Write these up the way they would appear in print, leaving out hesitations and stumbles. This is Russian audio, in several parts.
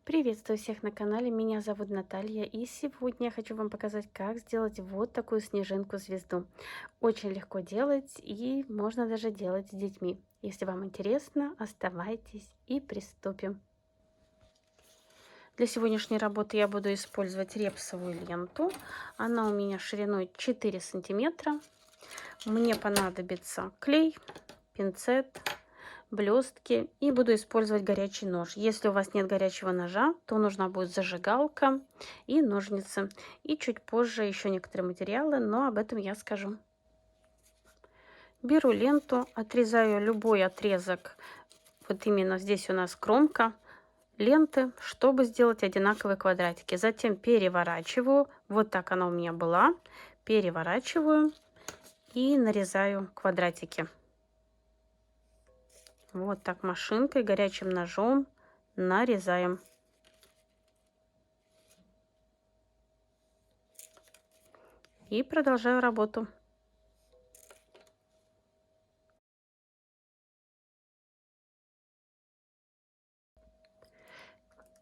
Приветствую всех на канале, меня зовут Наталья, и сегодня я хочу вам показать, как сделать вот такую снежинку-звезду. Очень легко делать, и можно даже делать с детьми. Если вам интересно, оставайтесь и приступим. Для сегодняшней работы я буду использовать репсовую ленту. Она у меня шириной 4 сантиметра. Мне понадобится клей, пинцет, блестки, и буду использовать горячий нож. Если у вас нет горячего ножа, то нужна будет зажигалка и ножницы. И чуть позже еще некоторые материалы, но об этом я скажу. Беру ленту, отрезаю любой отрезок. Вот именно здесь у нас кромка ленты, чтобы сделать одинаковые квадратики. Затем переворачиваю. Вот так она у меня была. Переворачиваю и нарезаю квадратики. Вот так машинкой, горячим ножом нарезаем. И продолжаю работу.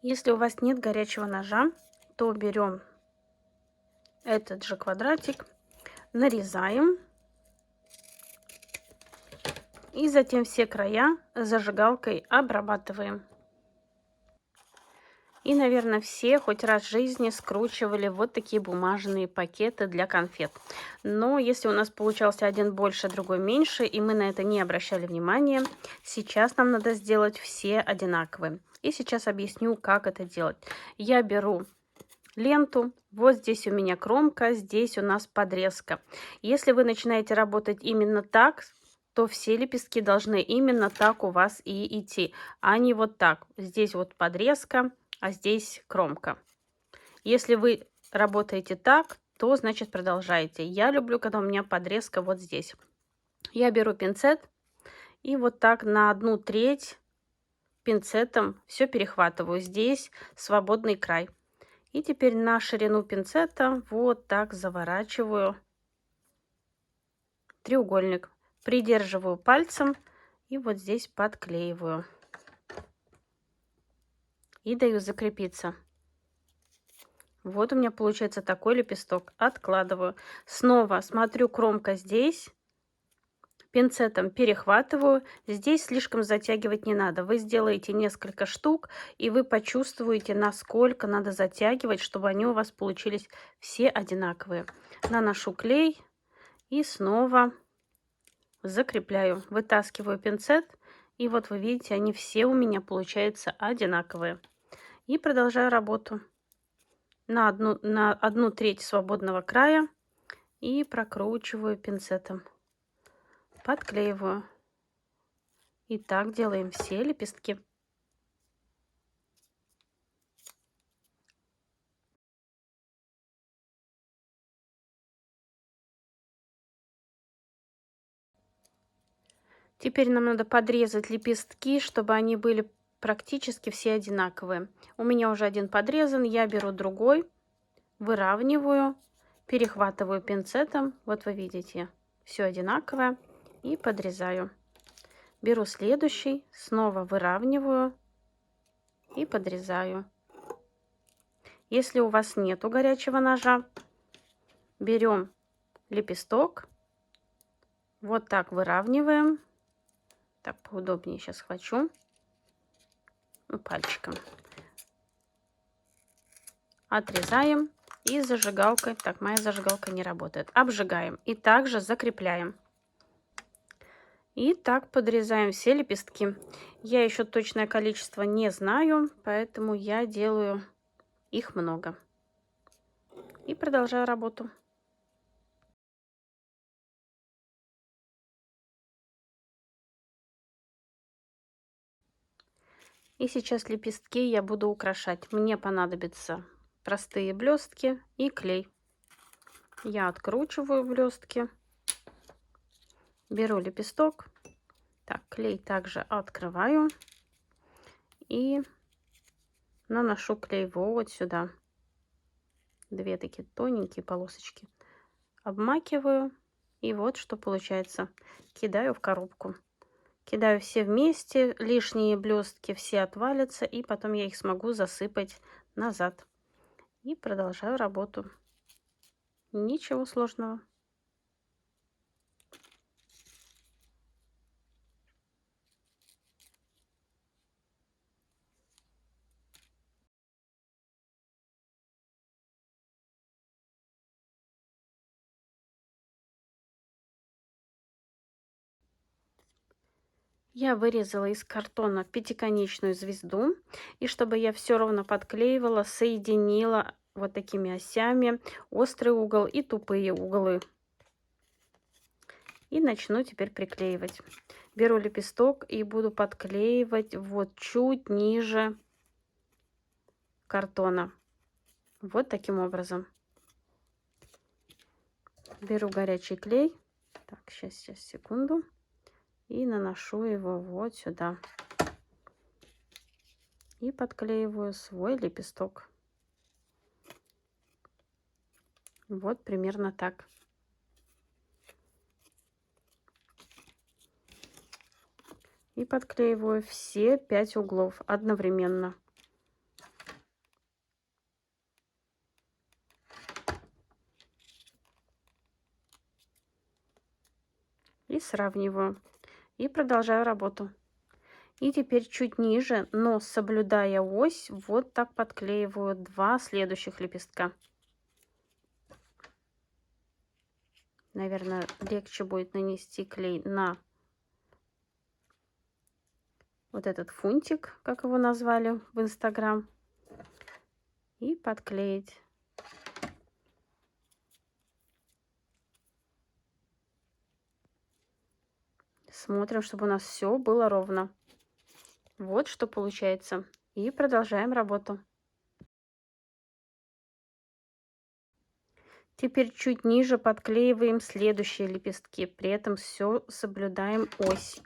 Если у вас нет горячего ножа, то берем этот же квадратик, нарезаем. И затем все края зажигалкой обрабатываем. И, наверное, все хоть раз в жизни скручивали вот такие бумажные пакеты для конфет. Но если у нас получался один больше, другой меньше, и мы на это не обращали внимания, сейчас нам надо сделать все одинаковые. И сейчас объясню, как это делать. Я беру ленту, вот здесь у меня кромка, здесь у нас подрезка. Если вы начинаете работать именно так, то все лепестки должны именно так у вас и идти, а не вот так. Здесь вот подрезка, а здесь кромка. Если вы работаете так, то значит продолжайте. Я люблю, когда у меня подрезка вот здесь. Я беру пинцет и вот так на 1/3 пинцетом все перехватываю. Здесь свободный край. И теперь на ширину пинцета вот так заворачиваю треугольник. Придерживаю пальцем и вот здесь подклеиваю. И даю закрепиться. Вот у меня получается такой лепесток. Откладываю. Снова смотрю, кромка здесь. Пинцетом перехватываю. Здесь слишком затягивать не надо. Вы сделаете несколько штук, и вы почувствуете, насколько надо затягивать, чтобы они у вас получились все одинаковые. Наношу клей и снова закрепляю. Вытаскиваю пинцет, и вот вы видите, они все у меня получаются одинаковые. И продолжаю работу на 1/3 свободного края и прокручиваю пинцетом. Подклеиваю. И так делаем все лепестки. Теперь нам надо подрезать лепестки, чтобы они были практически все одинаковые. У меня уже один подрезан, я беру другой, выравниваю, перехватываю пинцетом. Вот вы видите, все одинаковое. И подрезаю. Беру следующий, снова выравниваю и подрезаю. Если у вас нету горячего ножа, берем лепесток, вот так выравниваем. Так поудобнее сейчас схвачу пальчиком. Отрезаем и зажигалкой. Так, моя зажигалка не работает. Обжигаем и также закрепляем. И так подрезаем все лепестки. Я еще точное количество не знаю, поэтому я делаю их много. И продолжаю работу. И сейчас лепестки я буду украшать. Мне понадобятся простые блестки и клей. Я откручиваю блестки, беру лепесток. Так, клей также открываю и наношу клей вот сюда. Две такие тоненькие полосочки. Обмакиваю, и вот что получается. Кидаю в коробку. Кидаю все вместе, лишние блестки все отвалятся, и потом я их смогу засыпать назад. И продолжаю работу. Ничего сложного. Я вырезала из картона пятиконечную звезду, и чтобы я все ровно подклеивала, соединила вот такими осями острый угол и тупые углы. И начну теперь приклеивать. Беру лепесток и буду подклеивать вот чуть ниже картона. Вот таким образом. Беру горячий клей. Так, сейчас, секунду. И наношу его вот сюда. И подклеиваю свой лепесток. Вот примерно так. И подклеиваю все 5 углов одновременно. И сравниваю. И продолжаю работу. И теперь чуть ниже, но соблюдая ось, вот так подклеиваю 2 следующих лепестка. Наверное, легче будет нанести клей на вот этот фунтик, как его назвали в Инстаграм, и подклеить. Смотрим, чтобы у нас все было ровно. Вот что получается. И продолжаем работу. Теперь чуть ниже подклеиваем следующие лепестки. При этом все соблюдаем ось,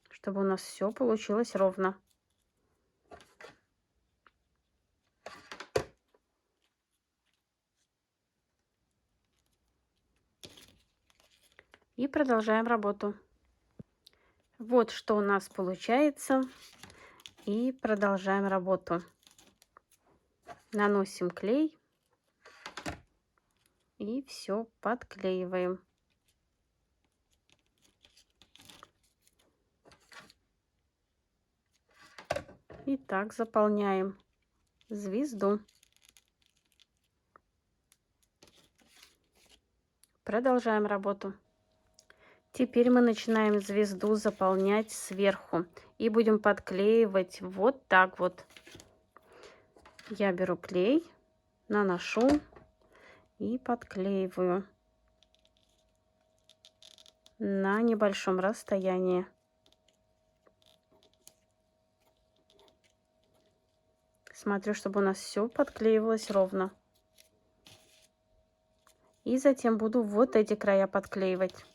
чтобы у нас все получилось ровно. И продолжаем работу. Вот что у нас получается. И продолжаем работу. Наносим клей. И все подклеиваем. И так заполняем звезду. Продолжаем работу. Теперь мы начинаем звезду заполнять сверху. И будем подклеивать вот так вот. Я беру клей, наношу и подклеиваю на небольшом расстоянии. Смотрю, чтобы у нас все подклеивалось ровно. И затем буду вот эти края подклеивать.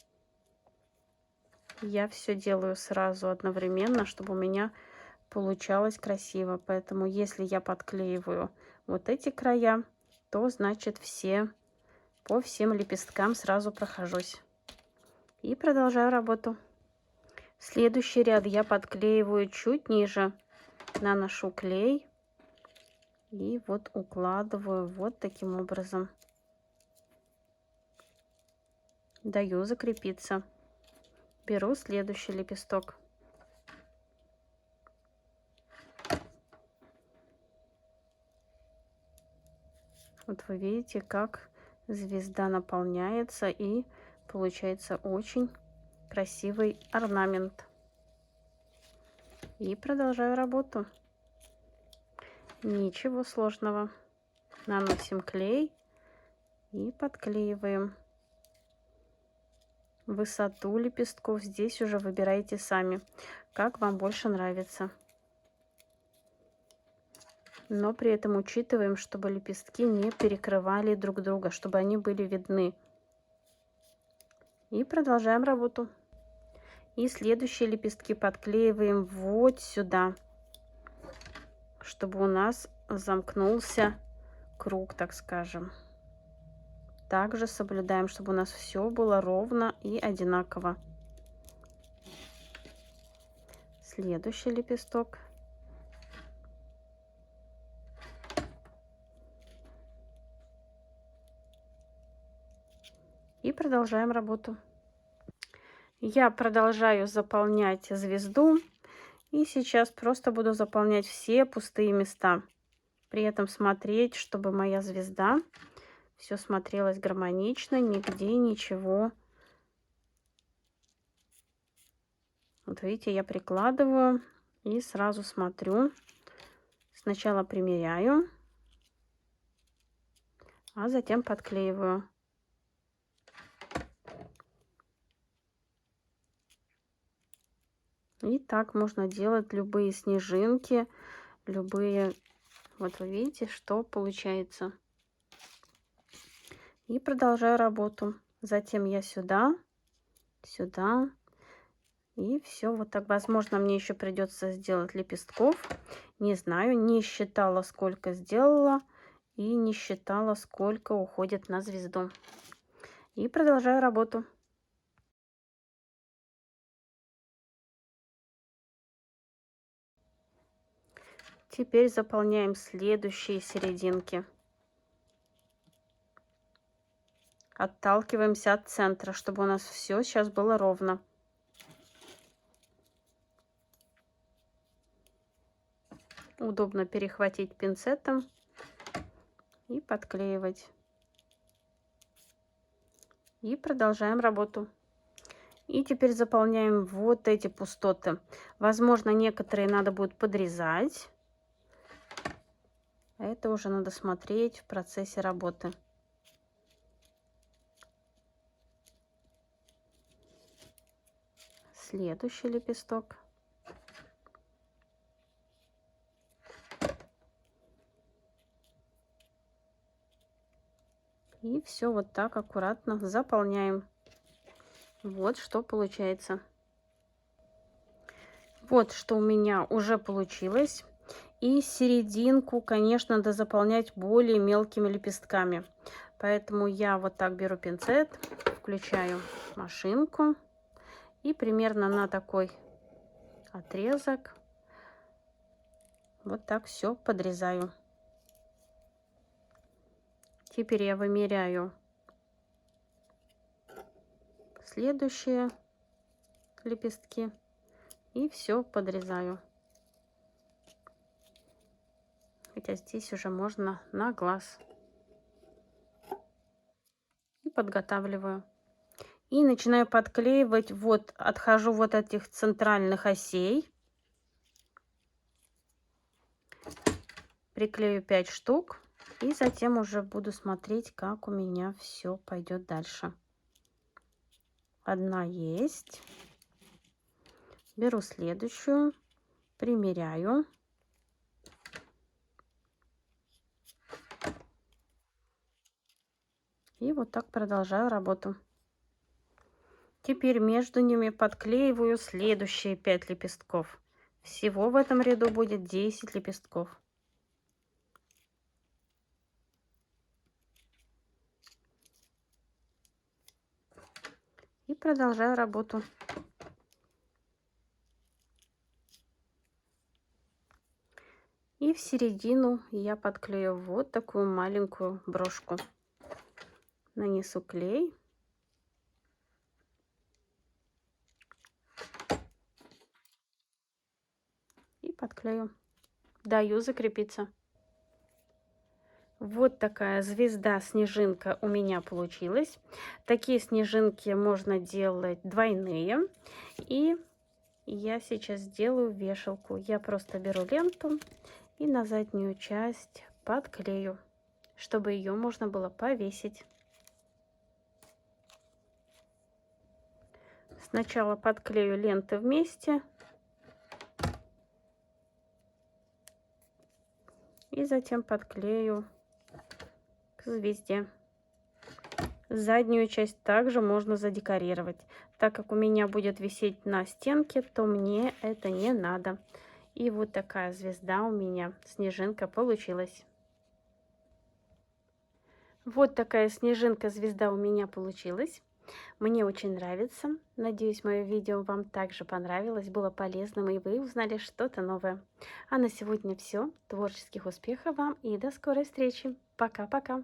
Я все делаю сразу одновременно, чтобы у меня получалось красиво. Поэтому если я подклеиваю вот эти края, то значит по всем лепесткам сразу прохожусь. И продолжаю работу. Следующий ряд я подклеиваю чуть ниже. Наношу клей и вот укладываю вот таким образом. Даю закрепиться. Беру следующий лепесток. Вот вы видите, как звезда наполняется, и получается очень красивый орнамент. И продолжаю работу. Ничего сложного. Наносим клей и подклеиваем. Высоту лепестков здесь уже выбирайте сами, как вам больше нравится. Но при этом учитываем, чтобы лепестки не перекрывали друг друга, чтобы они были видны. И продолжаем работу. И следующие лепестки подклеиваем вот сюда, чтобы у нас замкнулся круг, так скажем. Также соблюдаем, чтобы у нас все было ровно и одинаково. Следующий лепесток. И продолжаем работу. Я продолжаю заполнять звезду. И сейчас просто буду заполнять все пустые места. При этом смотреть, чтобы моя звезда все смотрелось гармонично, нигде ничего. Вот видите, я прикладываю и сразу смотрю. Сначала примеряю, а затем подклеиваю. И так можно делать любые снежинки, любые. Вот вы видите, что получается. И продолжаю работу. Затем я сюда, сюда. И все вот так. Возможно, мне еще придется сделать лепестков. Не знаю, не считала, сколько сделала. И не считала, сколько уходит на звезду. И продолжаю работу. Теперь заполняем следующие серединки. Отталкиваемся от центра, чтобы у нас все сейчас было ровно. Удобно перехватить пинцетом и подклеивать. И продолжаем работу. И теперь заполняем вот эти пустоты. Возможно, некоторые надо будет подрезать. Это уже надо смотреть в процессе работы. Следующий лепесток. И все вот так аккуратно заполняем. Вот что получается. Вот что у меня уже получилось. И серединку, конечно, надо заполнять более мелкими лепестками. Поэтому я вот так беру пинцет, включаю машинку. И примерно на такой отрезок вот так все подрезаю. Теперь я вымеряю следующие лепестки и все подрезаю. Хотя здесь уже можно на глаз. И подготавливаю. И начинаю подклеивать. Вот отхожу вот от этих центральных осей. Приклею 5 штук. И затем уже буду смотреть, как у меня все пойдет дальше. Одна есть. Беру следующую. Примеряю. И вот так продолжаю работу. Теперь между ними подклеиваю следующие 5 лепестков. Всего в этом ряду будет 10 лепестков. И продолжаю работу. И в середину я подклею вот такую маленькую брошку. Нанесу клей. И подклею. Даю закрепиться. Вот такая звезда-снежинка у меня получилась. Такие снежинки можно делать двойные. И я сейчас сделаю вешалку. Я просто беру ленту и на заднюю часть подклею, чтобы ее можно было повесить. Сначала подклею ленты вместе. И затем подклею к звезде. Заднюю часть также можно задекорировать. Так как у меня будет висеть на стенке, то мне это не надо. И вот такая звезда у меня, снежинка, получилась. Вот такая снежинка-звезда у меня получилась. Мне очень нравится. Надеюсь, мое видео вам также понравилось, было полезным и вы узнали что-то новое. А на сегодня все. Творческих успехов вам и до скорой встречи. Пока-пока.